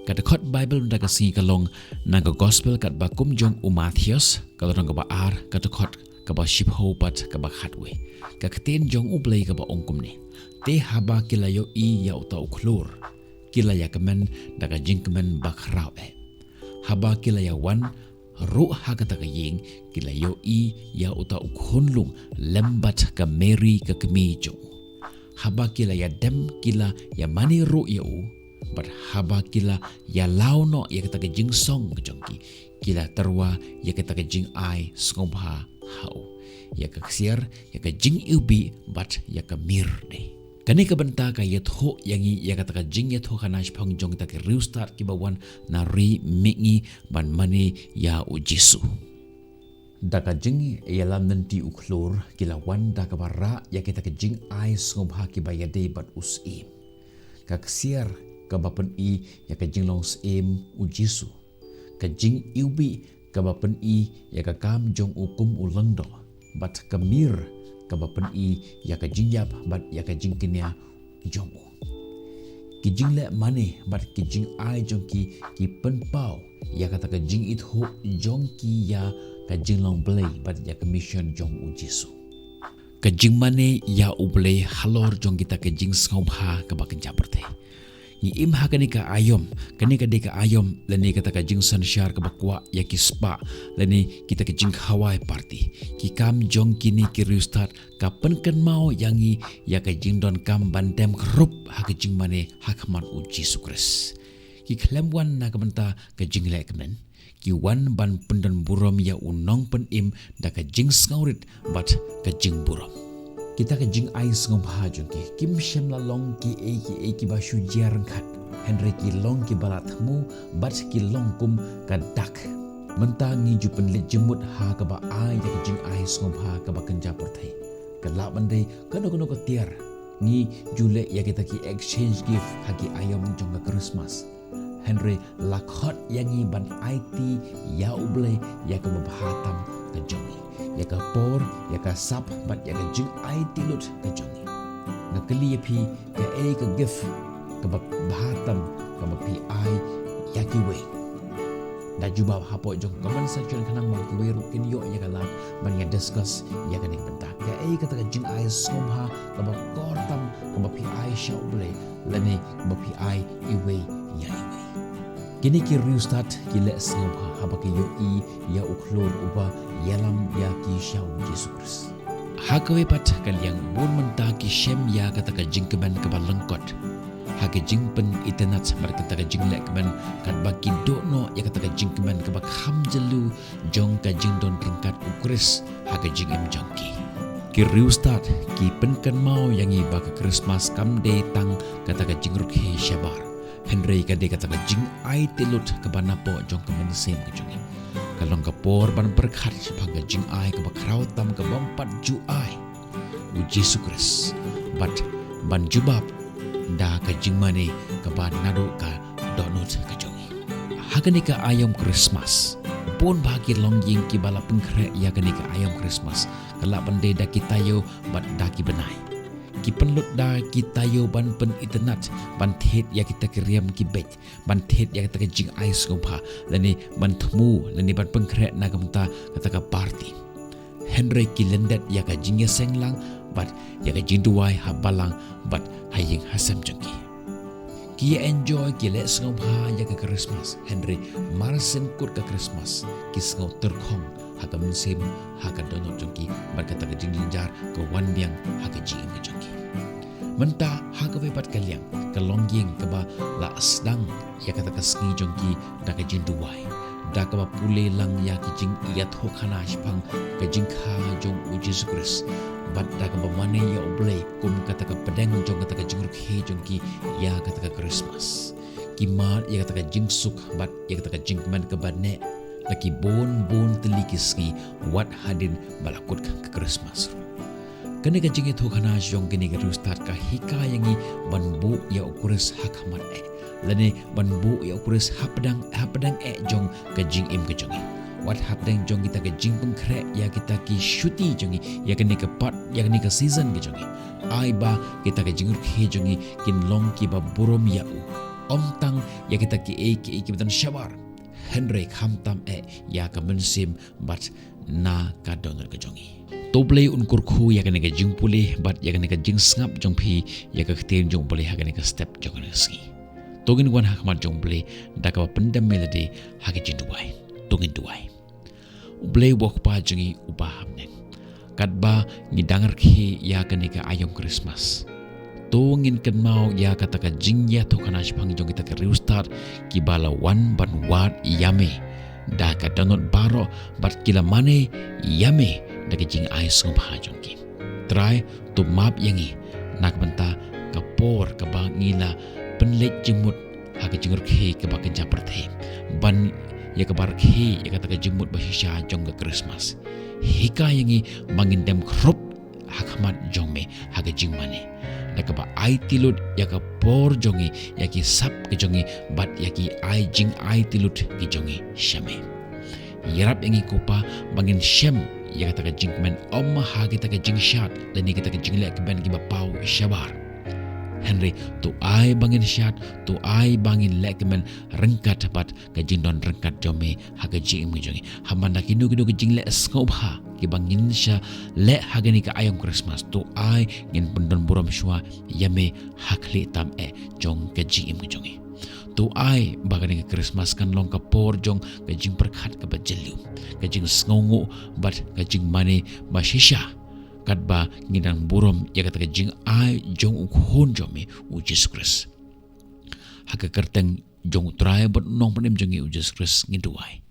Kada khot Bible da kasi kalong naga gospel kat ba kumjong Matthews kalau nang ba ar kada khot ka ba shipho pat ka ba khatwe ka kten jong ublei ka ba ongkum ni te haba kilayo I ya uta uklur kilaya kemen daga jingkemen ba khrau haba kilaya wan ru hagata ka ying kilayo I ya uta ukhunlung lembat ka Mary ka kemijo haba kilaya dem kila ya mani ru ya u but haba kila ya launo ya kita ke jing song ke jongki kila terwa ya kita ke jing ai skobha hau ya ke ksiar ya ke jing ubi but ya ke mir de kani ke benta ka ya tho yangi ya kata ke jing ya tho kana shpang jong ta ke restart ki bawan na ri mingi ban mani ya u jisu daka jing ya lam nanti uklur kila wan daka bara ya kita ke jing ai skobha ki bayade but usim ka ksiar kabapan I ya ka jing long sem u Jisu ka jing iubi kabapan I ya ka kam jong ukum ulang do bat kamir kabapan I ya ka jing yap bat ya ka jing kinya jong u ki jing le mane bat ki jing ai jong ki pen pau ya kata ka jing it ho jong ki ya ka jing long blay bat ya ka mission jong u Jisu ka jing mane ya u blay halor jong kita ka jing skobha ka ba kenja berte ni imha kanika ayom kanika deka ayom leni kata ka jing sanshar ka bakwa ya kispa leni kita ka jing hawai party ki kam jong kini ki restart ka penken mau yangi ya ka jing don kam bandem krup ha ka jing mane hakman u Jisu Kris ki klemwan na ka benta ka jing le kemen ki wan ban pendan burom ya unong pen im da ka jing skaurit bat ka jing burom kita ke jing ais ngom hajung kim shem la long ki eki ba shu jarang khat Henry ki long ki balatmu bat ki long kum ka dak mentangi jupen le jemut ha ka ba ai ya ke jing ais ngom ha ka ba kenja porthai ka la bandai kano ka tiar ni jule ya kita ki exchange gift ha ki ayam jong ka Christmas Henry lakhot yangi ban IT ya uble ya ka bahatam ka jongi ya ka por ya ka sap bat ya ka jing ai tilut ka jongi na kali pi ka ka gift ka bahatam ka pi ai ya ki we da juba hapo jong comment section kanang mo ki we ru kin yo ya ka la ban ya discuss ya ka ning benta ka ka ta jing ai somha ka ba kortam ka pi ai shauble lani ka pi ai I we ya I we kini ki restart ki le somha haba ki yo I ya uklor uba yalam ya ki shau Yesus Kristus hakawe pat kalyang bon menta ki shem ya kata ka jingkeban ka balengkot hake jingpen itenat mar kata ka jinglek ban kat baki dokno ya kata ka jingkeban ka bak hamjelu jong ka jingdon ringkat ukris hake jingem jongki ki restart ki penkan mau yangi baka Christmas kam day tang kata ka jingruk he shabar Henry ka de kata ka jing ai tilut ka banapo jong ka mensem ka jongi kalong kapor ban berkat sepangga jing ai ke bakrau tam ke bampat ju ai u Yesus Kris bat ban jubab da ka jing mane ke ban nado ka donut ka jongi hakani ka ayam Christmas pun bagi long ying ki bala pengkre ya kani ka ayam Christmas kala bande da kita yo bat da ki benai ki penlut da kita yo ban pen internet ban thet ya kita kiriam ki bet ban thet ya kita jing ais ngompa lani ban temu lani ban pengkrek na kamta kata ka party Henry ki lendet ya ka jing ya senglang bat ya ka jing duai ha balang bat haying hasam jengki ki enjoy ki let's ngompa ya ka Christmas Henry marsen kut ka Christmas ki ngau terkhong haka musim haka donot jengki berkata ka jing jar ke wandiang haka jing ka jengki mentah haka wepat kaliang ke longging ke ba la sedang ya kata ka sngi jengki da ka jing duai da ka ba pule lang ya ki jing iat ho khana shpang ka jing kha jong u Yesus Kris bat da ka ba mane ya oblei kum kata ka pedang jong kata ka jing ruk he jengki ya kata ka Christmas ki mar ya kata ka jing suk bat ya kata ka jing man ka bane laki bon telikisngi wat hadin balakut ke Christmas kani ka jingi thok hana jong kini ka restart ka hikayangi banbu ya ukuris hakmat lane banbu ya ukuris hapdang jong ka jing im ka jongi wat hapdang jong kita ka jing pengkre ya kita ki shuti jongi ya kani ka part ya kani ka season ka jongi ai ba kita ka jingur he jongi kin long ki ba burom ya u om tang ya kita ki beton syabar Henry hamtam ya ka mensim bat na ka donor ka jongi to play unkur khu ya ka ne ka jing puli bat ya ka ne ka jing ngap jong phi ya ka khten jong puli ha ka ne ka step jong ka ski togin wan hakmat jong play da ka pendam melody ha ka jing duai togin duai play wok pa jongi upa hamnen katba ngidangar khi ya ka ne ka ayong Christmas tungin kan mau ya kata ka jingya to kana shpang jong kita ka restart ki bala wan ban wat yame da ka danot baro bat kila mane yame da ka jing ai sung pha jong ki try to map yangi nak banta ka por ka ba ngila penlet jimut ha ka jingur khe ka ba kan japarte ban ya ka bar khe ya kata ka jimut ba shisha jong ka Christmas hika yangi mangin dem khrop hakmat jong me ha ka jing mane nak ba ai tilut ya ka por jongi ya ki sap ke jongi bat ya ki ai jing ai tilut ki jongi shame yarap yangi kopa bangin shem ya kata ka jing men om ha kita ka jing shat dan ni kita ka jing lek ben ki ba pau shabar Henry tu ai bangin shat tu ai bangin lek men rengkat bat ka jing don rengkat jome ha ka jing mi jongi hamanda ki nu ki jing lek skop ha ki bangin sha le hagani ka ayong Christmas tu ai ngin pendon buram shwa yame hakli tam jong ka jing im jongi tu ai bagani ka Christmas kan long ka por jong ka jing perkhat ka bajelu ka jing sngongu bat ka jing mane ba shisha katba ngidang buram ya kata ka jing ai jong ukhon jome u Jesus Christ haka kerteng jong try bat nong panem jongi u Jesus Christ ngiduai